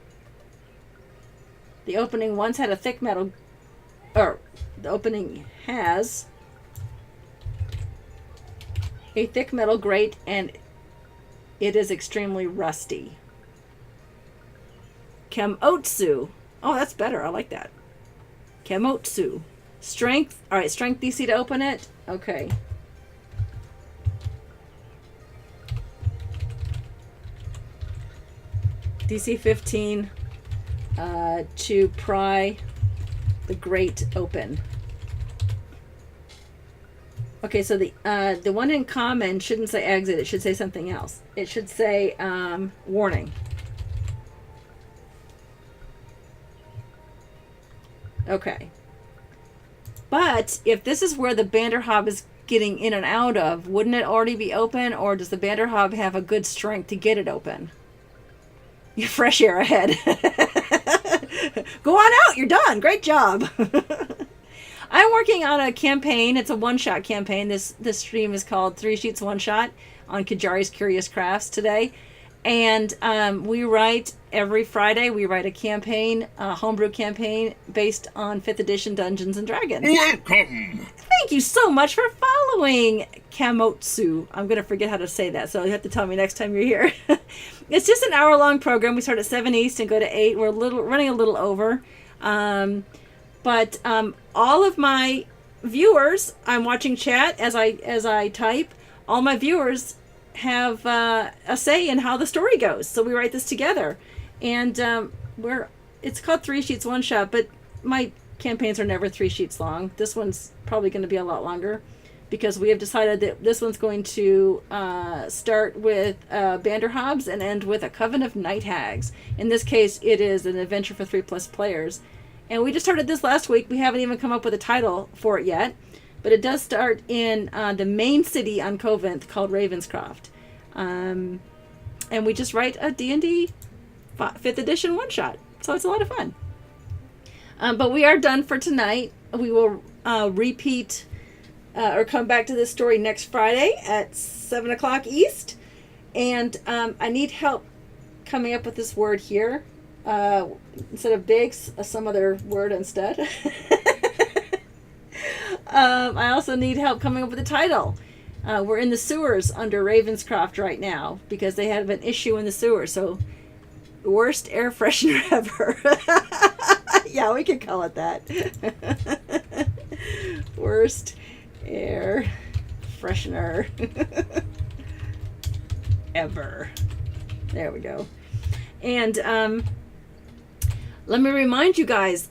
The opening once had a thick metal, or the opening has a thick metal grate, and it is extremely rusty. Kemotsu. Oh, that's better. I like that. Kemotsu. Strength. All right, strength DC to open it. Okay. DC 15 to pry the grate open. Okay, so the one in common shouldn't say exit. It should say something else. It should say warning. Okay. But if this is where the Banderhob is getting in and out of, wouldn't it already be open, or does the Banderhob have a good strength to get it open? You're fresh air ahead. Go on out. You're done. Great job. I'm working on a campaign. It's a one-shot campaign. This stream is called 3 Sheets One Shot on Qyjari's Curious Crafts today. And we write every Friday. We write a campaign, a homebrew campaign based on 5th edition Dungeons and Dragons. Welcome! Thank you so much for following, Kamotsu. I'm going to forget how to say that, so you have to tell me next time you're here. It's just an hour-long program. We start at 7 East and go to 8. We're running a little over. But all of my viewers, I'm watching chat as I type, all my viewers have a say in how the story goes. So we write this together. And it's called 3 Sheets One Shot, but my campaigns are never 3 sheets long. This one's probably going to be a lot longer because we have decided that this one's going to start with Banderhobs and end with a Coven of Night Hags. In this case, it is an adventure for 3+ players. And we just started this last week. We haven't even come up with a title for it yet. But it does start in the main city on Covent called Ravenscroft. And we just write a D&D 5th edition one-shot. So it's a lot of fun. But we are done for tonight. We will repeat or come back to this story next Friday at 7 o'clock East. And I need help coming up with this word here. Instead of big, some other word instead. I also need help coming up with a title. We're in the sewers under Ravenscroft right now because they have an issue in the sewers. So, worst air freshener ever. Yeah, we can call it that. Worst air freshener ever. There we go. And let me remind you guys,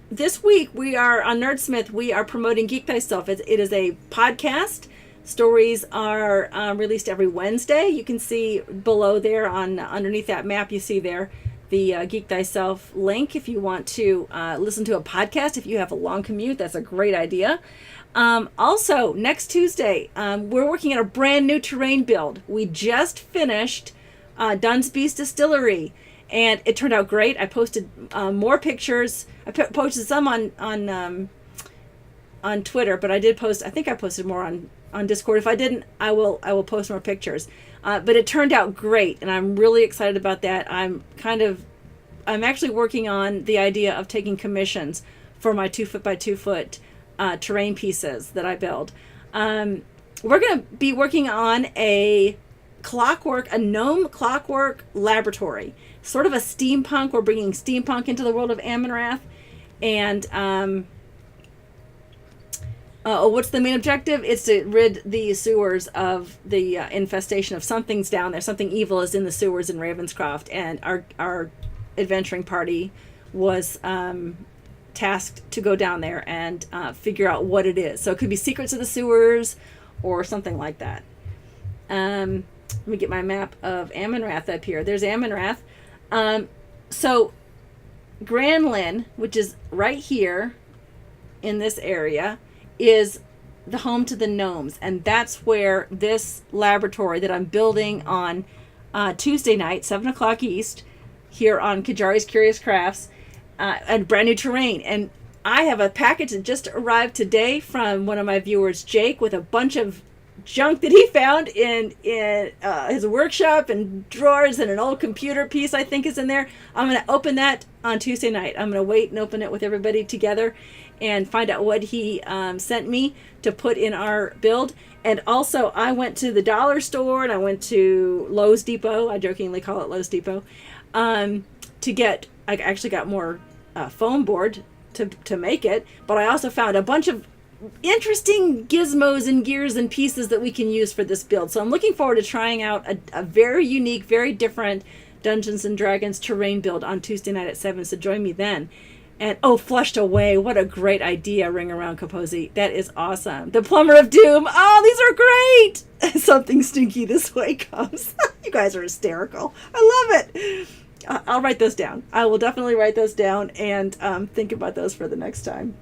this week we are on Nerdsmith. We are promoting Geek Thyself. It is a podcast. Stories are released every Wednesday. You can see below there underneath that map. You see there the Geek Thyself link if you want to listen to a podcast. If you have a long commute, that's a great idea. Also, next Tuesday, we're working on a brand new terrain build. We just finished Dunsby's Distillery, and it turned out great. I posted more pictures. I posted some on Twitter, but I think I posted more on Discord. If I didn't, I will post more pictures. But it turned out great, and I'm really excited about that. I'm actually working on the idea of taking commissions for my 2-foot by 2-foot terrain pieces that I build. We're going to be working on a gnome clockwork laboratory, sort of a steampunk. We're bringing steampunk into the world of Amenrath, and what's the main objective? It's to rid the sewers of the infestation of something's down there. Something evil is in the sewers in Ravenscroft, and our adventuring party was tasked to go down there and figure out what it is. So it could be secrets of the sewers or something like that. Let me get my map of Amenrath up here. There's Amenrath. So Granlin, which is right here in this area, is the home to the gnomes, and that's where this laboratory that I'm building on Tuesday night, 7 o'clock East, here on Qyjari's Curious Crafts, and brand new terrain. And I have a package that just arrived today from one of my viewers, Jake, with a bunch of junk that he found in his workshop and drawers, and an old computer piece I think is in there. I'm going to open that on Tuesday night. I'm going to wait and open it with everybody together and find out what he sent me to put in our build. And also, I went to the dollar store and I went to Lowe's Depot. I jokingly call it Lowe's Depot. To get, I actually got more foam board to make it, but I also found a bunch of interesting gizmos and gears and pieces that we can use for this build. So I'm looking forward to trying out a very unique, very different Dungeons and Dragons terrain build on Tuesday night at 7. So join me then. And oh, Flushed Away, what a great idea, Ring Around Kaposi. That is awesome. The Plumber of Doom, oh, these are great. Something Stinky This Way Comes. You guys are hysterical. I love it. I'll write those down. I will definitely write those down and think about those for the next time.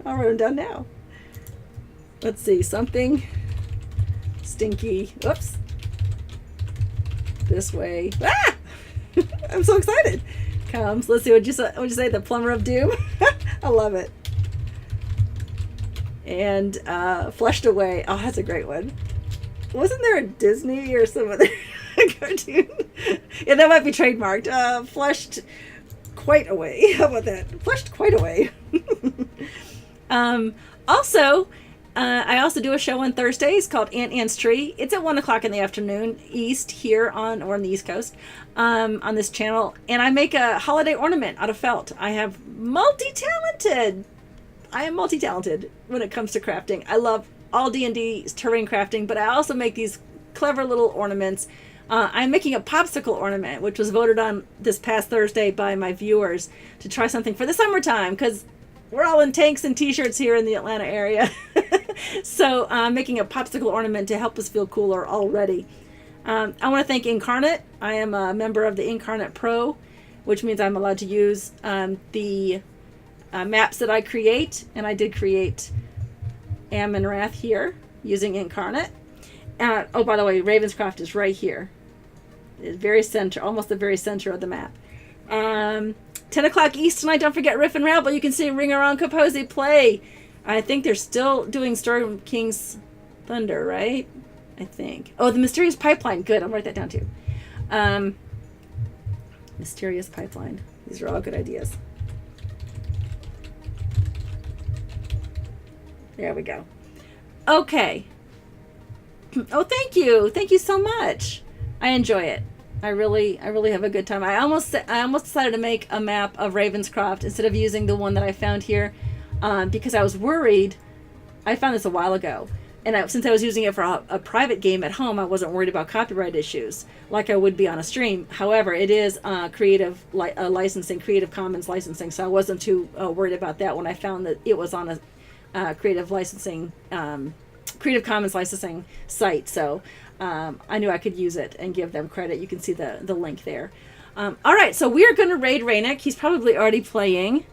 I'll write them down now. Let's see, Something Stinky, whoops, This Way. Ah! I'm so excited. Comes. Let's see, what'd you say? The Plumber of Doom? I love it. And Flushed Away. Oh, that's a great one. Wasn't there a Disney or some other cartoon? Yeah, that might be trademarked. Flushed Quite Away. How about that? Flushed Quite Away. Also, I also do a show on Thursdays called Aunt Anne's Tree. It's at 1 o'clock in the afternoon East here on the East Coast on this channel. And I make a holiday ornament out of felt. I am multi-talented when it comes to crafting. I love all D&D terrain crafting, but I also make these clever little ornaments. I'm making a popsicle ornament, which was voted on this past Thursday by my viewers to try something for the summertime, because we're all in tanks and t-shirts here in the Atlanta area. So I'm making a popsicle ornament to help us feel cooler already. I want to thank Incarnate. I am a member of the Incarnate Pro, which means I'm allowed to use the maps that I create. And I did create Amon-Rath here using Incarnate. Oh, by the way, Ravenscroft is right here. It's very center, almost the very center of the map. 10 o'clock East tonight. Don't forget Riff and Rabble. You can see Ring Around Kaposi play. I think they're still doing Storm King's Thunder, right? I think. Oh, the Mysterious Pipeline. Good. I'll write that down too. Mysterious Pipeline. These are all good ideas. There we go. Okay. Oh, thank you. Thank you so much. I enjoy it. I really have a good time. I almost decided to make a map of Ravenscroft instead of using the one that I found here, because I was worried. I found this a while ago, and since I was using it for a private game at home, I wasn't worried about copyright issues like I would be on a stream. However, it is creative licensing, Creative Commons licensing, so I wasn't too worried about that when I found that it was on a Creative Commons licensing site. So I knew I could use it and give them credit. You can see the link there. All right, so we are going to raid Raynick. He's probably already playing.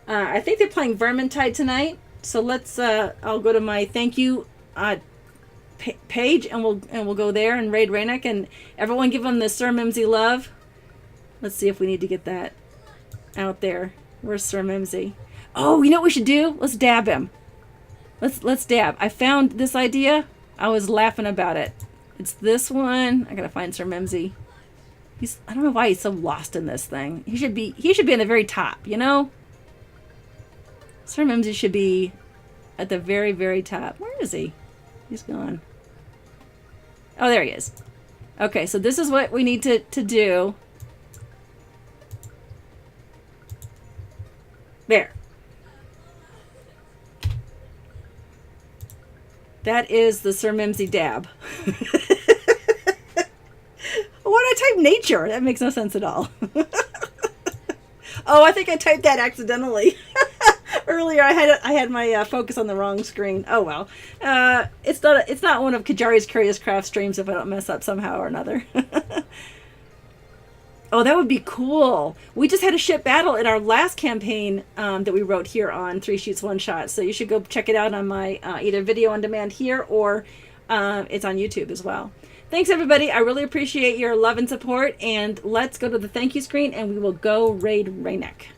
I think they're playing Vermintide tonight. So let's. I'll go to my thank you page, and we'll go there and raid Raynick, and everyone give him the Sir Mimsy love. Let's see if we need to get that out there. Where's Sir Mimsy? Oh, you know what we should do? Let's dab him. Let's dab. I found this idea. I was laughing about it. It's this one. I gotta find Sir Mimsy. I don't know why he's so lost in this thing. He should be in the very top, you know? Sir Mimsy should be at the very, very top. Where is he? He's gone. Oh, there he is. Okay, so this is what we need to do. There. That is the Sir Mimsy dab. Why did I type nature? That makes no sense at all. Oh, I think I typed that accidentally. Earlier, I had my focus on the wrong screen. Oh well. It's not one of Qyjari's Curious Crafts streams if I don't mess up somehow or another. Oh, that would be cool. We just had a ship battle in our last campaign that we wrote here on 3 Shoots 1 Shot. So you should go check it out on my either video on demand here or it's on YouTube as well. Thanks, everybody. I really appreciate your love and support. And let's go to the thank you screen and we will go raid Raynick.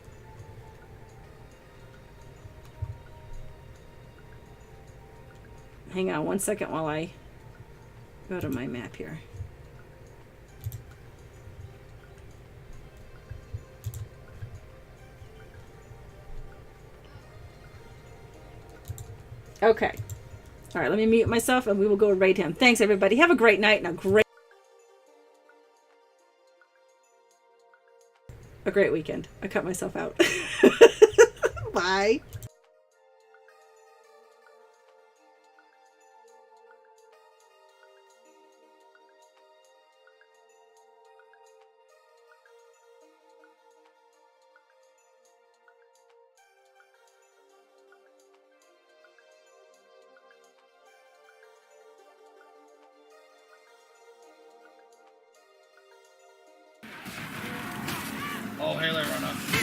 Hang on one second while I go to my map here. Okay. All right, let me mute myself and we will go raid him. Thanks, everybody. Have a great night and a great weekend. I cut myself out. Bye. Oh, hey, Rona.